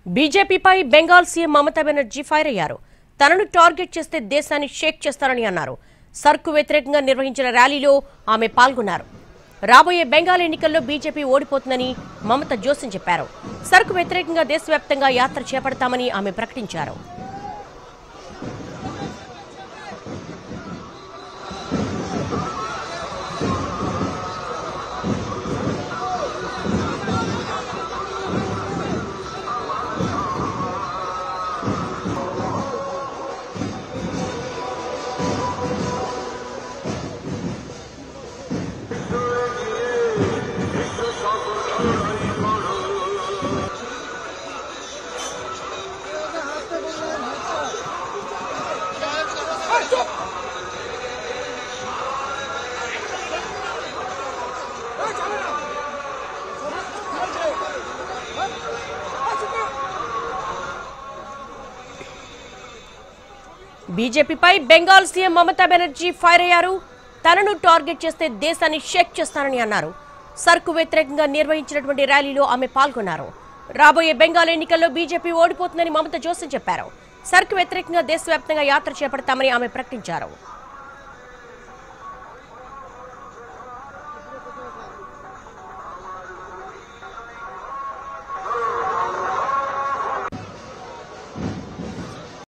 బీజేపీపై Bengal CM Mamata Banerjee fire అయ్యారు. తనను target చేస్తే దేశాన్ని షేక్ చేస్తారని అన్నారు. సర్కు వ్యతిరేకంగా నిర్వహించిన ర్యాలీలో ఆమె పాల్గొన్నారు. రాబోయే బెంగాల్ ఎన్నికల్లో బీజేపీ ఓడిపోతుందని మమత జోస్యం చెప్పారు. సర్కు వ్యతిరేకంగా దేశవ్యాప్తంగా యాత్ర చేపడతామని ఆమె ప్రకటించారు. బీజేపీపై బెంగాల్ సీఎం మమతా బెనర్జీ ఫైర్ అయ్యారు. తనను టార్గెట్ చేస్తే దేశాన్ని షేక్ చేస్తారని అన్నారు. సర్కు వ్యతిరేకంగా నిర్వహించినటువంటి ర్యాలీలో ఆమె పాల్గొన్నారు. రాబోయే బెంగాల్ ఎన్నికల్లో బీజేపీ ఓడిపోతుందని మమత జోస్యం చెప్పారు. సర్కు వ్యతిరేకంగా దేశవ్యాప్తంగా యాత్ర చేపడతామని ఆమె ప్రకటించారు.